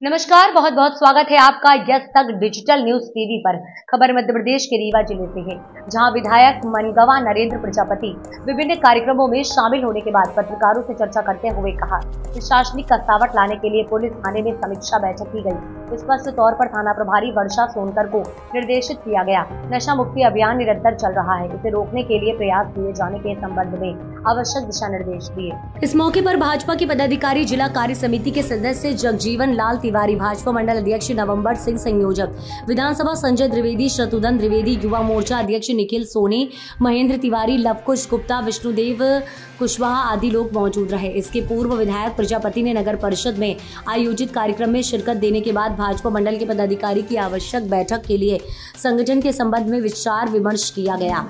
नमस्कार, बहुत बहुत स्वागत है आपका यस तक डिजिटल न्यूज टीवी पर। खबर मध्य प्रदेश के रीवा जिले से है, जहां विधायक मनगवा नरेंद्र प्रजापति विभिन्न कार्यक्रमों में शामिल होने के बाद पत्रकारों से चर्चा करते हुए कहा, प्रशासनिक कसावट लाने के लिए पुलिस थाने में समीक्षा बैठक की गई। स्पष्ट तौर पर थाना प्रभारी वर्षा सोनकर को निर्देशित किया गया। नशा मुक्ति अभियान निरंतर चल रहा है, इसे रोकने के लिए प्रयास किए जाने के संबंध में आवश्यक दिशा निर्देश दिए। इस मौके पर भाजपा के पदाधिकारी, जिला कार्य समिति के सदस्य जगजीवन लाल तिवारी, भाजपा मंडल अध्यक्ष नवंबर सिंह, संयोजक विधानसभा संजय द्विवेदी, शत्रुघ्न द्विवेदी, युवा मोर्चा अध्यक्ष निखिल सोनी, महेंद्र तिवारी, लवकुश गुप्ता, विष्णुदेव कुशवाहा आदि लोग मौजूद रहे। इसके पूर्व विधायक प्रजापति ने नगर परिषद में आयोजित कार्यक्रम में शिरकत देने के बाद भाजपा मंडल के पदाधिकारी की आवश्यक बैठक के लिए संगठन के संबंध में विचार विमर्श किया गया।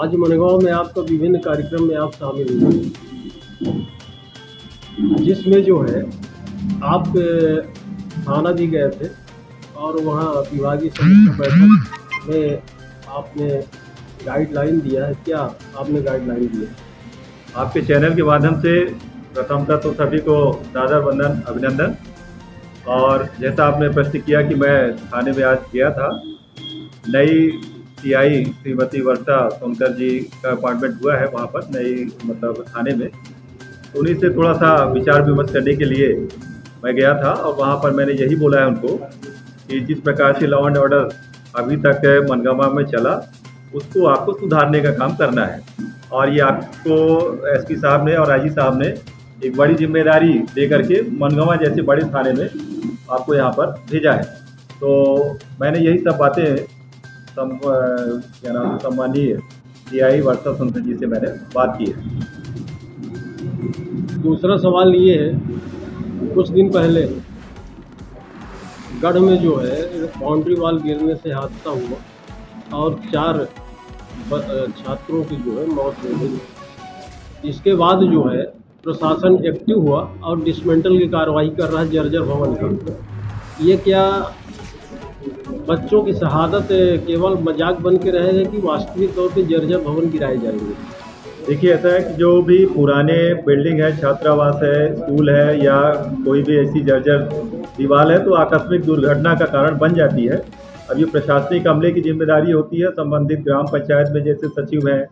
आज मनगांव में आपका विभिन्न कार्यक्रम में आप शामिल हुए, जिसमें जो है आप थाना भी गए थे और वहाँ विभागीय समीक्षा बैठक में आपने गाइडलाइन दिया है। क्या आपने गाइडलाइन दी है? आपके चैनल के माध्यम से प्रथमतः तो सभी को सादर वंदन, अभिनंदन। और जैसा आपने प्रश्न किया कि मैं थाने में आज गया था, नई टीआई श्रीमती वर्षा सोनकर जी का अपॉइंटमेंट हुआ है वहाँ पर नई थाने में, तो उन्हीं से थोड़ा सा विचार विमर्श करने के लिए मैं गया था। और वहाँ पर मैंने यही बोला है उनको कि जिस प्रकार से लॉ एंड ऑर्डर अभी तक मनगांव में चला, उसको आपको सुधारने का काम करना है। और ये आपको एसपी साहब ने और आईजी साहब ने एक बड़ी जिम्मेदारी दे करके मनगांव जैसे बड़े थाने में आपको यहाँ पर भेजा है। तो मैंने यही सब बातें सम्मानीय टीआई वर्षा सोनकर जी से मैंने बात की है। दूसरा सवाल ये है, कुछ दिन पहले गढ़ में जो है बाउंड्री वॉल गिरने से हादसा हुआ और 4 छात्रों की जो है मौत हो गई। इसके बाद जो है प्रशासन एक्टिव हुआ और डिसमेंटल की कार्रवाई कर रहा है जर्जर भवन का। ये क्या बच्चों की शहादत केवल मजाक बन के रहेगा कि वास्तविक तौर पे जर्जर भवन गिराए जाएंगे? देखिए, ऐसा है कि जो भी पुराने बिल्डिंग है, छात्रावास है, स्कूल है या कोई भी ऐसी जर्जर दीवार है, तो आकस्मिक दुर्घटना का कारण बन जाती है। अब ये प्रशासनिक अमले की जिम्मेदारी होती है। संबंधित ग्राम पंचायत में जैसे सचिव हैं,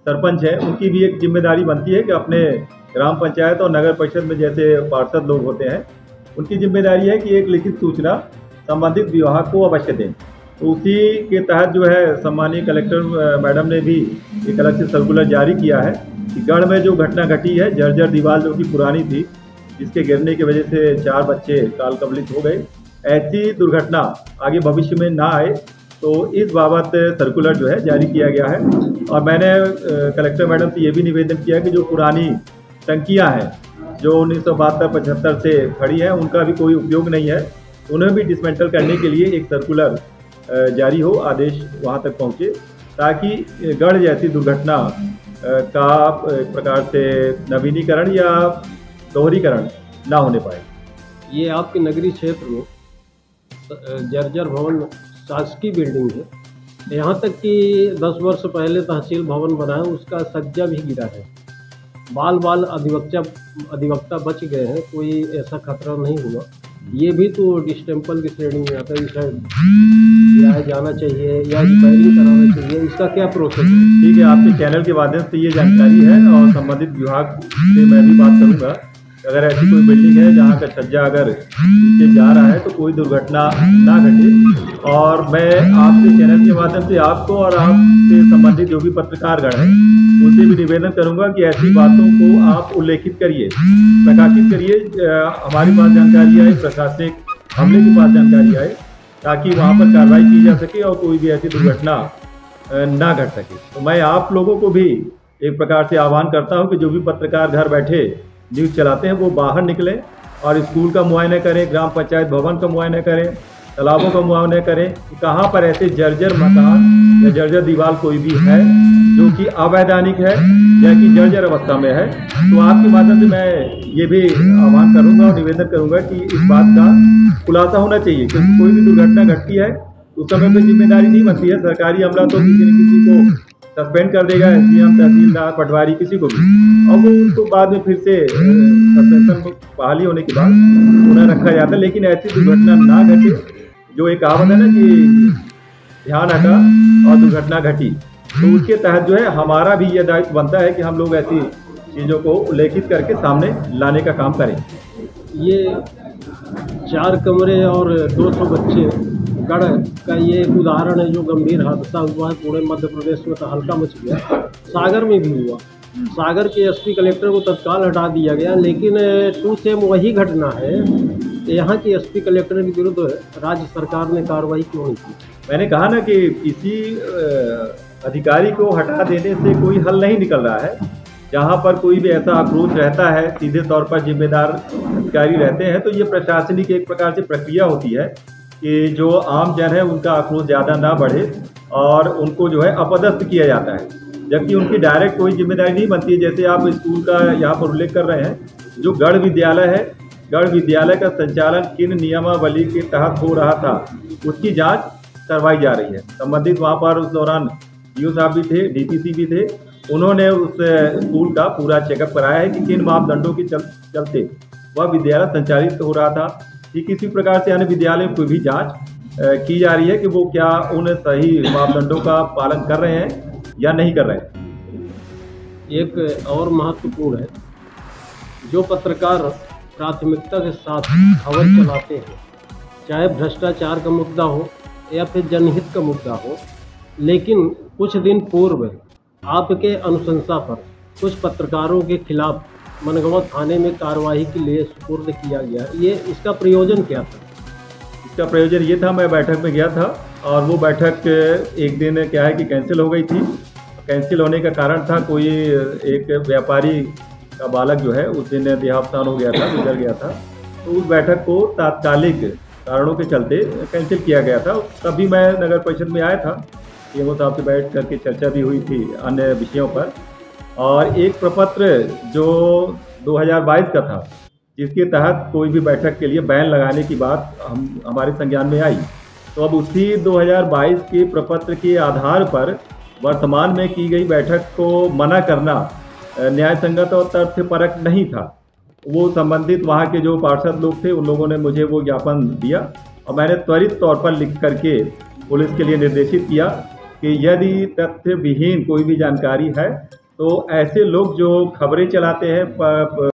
सरपंच है, उनकी भी एक जिम्मेदारी बनती है कि अपने ग्राम पंचायत और नगर परिषद में जैसे पार्षद लोग होते हैं, उनकी जिम्मेदारी है कि एक लिखित सूचना संबंधित विभाग को अवश्य दें। तो उसी के तहत जो है सम्मानीय कलेक्टर मैडम ने भी एक अलग से सर्कुलर जारी किया है कि गढ़ में जो घटना घटी है, जर्जर दीवार जो कि पुरानी थी, जिसके गिरने की वजह से 4 बच्चे काल कवलित हो गए, ऐसी दुर्घटना आगे भविष्य में ना आए, तो इस बाबत सर्कुलर जो है जारी किया गया है। और मैंने कलेक्टर मैडम से ये भी निवेदन किया कि जो पुरानी टंकियाँ हैं जो 1972-75 से खड़ी हैं, उनका भी कोई उपयोग नहीं है, उन्हें भी डिसमेंटल करने के लिए एक सर्कुलर जारी हो, आदेश वहां तक पहुंचे, ताकि गढ़ जैसी दुर्घटना का एक प्रकार से नवीनीकरण या दोहरीकरण ना होने पाए। ये आपके नगरीय क्षेत्र में जर्जर भवन शासकीय बिल्डिंग है। यहाँ तक कि 10 वर्ष पहले तहसील भवन बना है, उसका सज्जा भी गिरा है। बाल अधिवक्ता बच गए हैं, कोई ऐसा खतरा नहीं हुआ। ये भी तो डिस्टेम्पल की श्रेणी में आता है, इसे जाना चाहिए या रिपेयरिंग कराना चाहिए, इसका क्या प्रोसेस है? ठीक है, आपके चैनल के माध्यम से ये जानकारी है और संबंधित विभाग से मैं भी बात करूँगा। अगर ऐसी कोई बिल्डिंग है जहाँ का छज्जा अगर नीचे जा रहा है तो कोई दुर्घटना ना घटे। और मैं आपके चैनल के माध्यम से आपको और आपसे संबंधित जो भी पत्रकारगण हैं, उनसे भी निवेदन करूंगा कि ऐसी बातों को आप उल्लेखित करिए, प्रकाशित करिए, हमारे पास जानकारी आए, प्रशासनिक हमले के पास जानकारी आए, ताकि वहाँ पर कार्रवाई की जा सके और कोई भी ऐसी दुर्घटना ना घट सके। तो मैं आप लोगों को भी एक प्रकार से आह्वान करता हूँ कि जो भी पत्रकार घर बैठे न्यूज़ चलाते हैं, वो बाहर निकलें और स्कूल का मुआयना करें, ग्राम पंचायत भवन का मुआयना करें, तालाबों का मुआयना करें कि कहाँ पर ऐसे जर्जर मकान या जर्जर दीवार कोई भी है जो कि अवैधानिक है या कि जर्जर अवस्था में है। तो आपके माध्यम से मैं ये भी आह्वान करूँगा और निवेदन करूँगा कि इस बात का खुलासा होना चाहिए, क्योंकि कोई भी दुर्घटना घटती है तो उस समय पर जिम्मेदारी नहीं बनती है। सरकारी अमला तो किसी न किसी को सस्पेंड कर देगा एसडीएम, तहसीलदार, पटवारी, किसी को भी, और वो उनको बाद में फिर से सस्पेंशन बहाली होने के बाद उन्हें रखा जाता है। लेकिन ऐसी दुर्घटना ना घटे, जो एक कहावत है ना कि ध्यान हटा और दुर्घटना घटी, तो उसके तहत जो है हमारा भी ये दायित्व बनता है कि हम लोग ऐसी चीज़ों को उल्लेखित करके सामने लाने का काम करें। ये 4 कमरे और 200 बच्चे गढ़ का ये एक उदाहरण है जो गंभीर हादसा हुआ है। पूरे मध्य प्रदेश में तो हल्का मच गया, सागर में भी हुआ। सागर के एसपी कलेक्टर को तत्काल हटा दिया गया, लेकिन टू सेम वही घटना है। यहाँ के एसपी कलेक्टर के विरुद्ध राज्य सरकार ने कार्रवाई क्यों नहीं की? मैंने कहा ना कि किसी अधिकारी को हटा देने से कोई हल नहीं निकल रहा है। जहाँ पर कोई भी ऐसा आक्रोश रहता है, सीधे तौर पर जिम्मेदार अधिकारी रहते हैं, तो ये प्रशासनिक एक प्रकार से प्रक्रिया होती है कि जो आम जन है उनका आक्रोश ज़्यादा ना बढ़े और उनको जो है अपदस्थ किया जाता है, जबकि उनकी डायरेक्ट कोई जिम्मेदारी नहीं बनती है। जैसे आप स्कूल का यहाँ पर उल्लेख कर रहे हैं, जो गढ़ विद्यालय है, गढ़ विद्यालय का संचालन किन नियमावली के तहत हो रहा था, उसकी जाँच करवाई जा रही है। संबंधित वहाँ पर उस दौरान डीओ साहब भी थे, डीपीसी भी थे, उन्होंने उस स्कूल का पूरा चेकअप कराया है कि किन मापदंडों के चलते वह विद्यालय संचालित हो रहा था। ठीक इसी प्रकार से अन्य विद्यालयों की भी जांच की जा रही है कि वो क्या उन सही मापदंडों का पालन कर रहे हैं या नहीं कर रहे हैं। एक और महत्वपूर्ण है, जो पत्रकार प्राथमिकता के साथ खबर चलाते हैं, चाहे भ्रष्टाचार का मुद्दा हो या फिर जनहित का मुद्दा हो, लेकिन कुछ दिन पूर्व आपके अनुशंसा पर कुछ पत्रकारों के खिलाफ मनगवा थाने में कार्रवाई के लिए सुपुर्द किया गया। ये इसका प्रयोजन क्या था? इसका प्रयोजन ये था, मैं बैठक में गया था और वो बैठक एक दिन क्या है कि कैंसिल हो गई थी। कैंसिल होने का कारण था कोई एक व्यापारी का बालक जो है उस दिन देहावसान हो गया था, गुजर गया था, तो उस बैठक को तात्कालिक कारणों के चलते कैंसिल किया गया था। तभी मैं नगर परिषद में आया था, सीएमओ साहब से बैठ करके चर्चा भी हुई थी अन्य विषयों पर, और एक प्रपत्र जो 2022 का था, जिसके तहत कोई भी बैठक के लिए बैन लगाने की बात हमारे संज्ञान में आई। तो अब उसी 2022 के प्रपत्र के आधार पर वर्तमान में की गई बैठक को मना करना न्याय संगत और तथ्यपरक नहीं था। वो संबंधित वहाँ के जो पार्षद लोग थे, उन लोगों ने मुझे वो ज्ञापन दिया और मैंने त्वरित तौर पर लिख करके पुलिस के लिए निर्देशित किया कि यदि तथ्य विहीन कोई भी जानकारी है तो ऐसे लोग जो खबरें चलाते हैं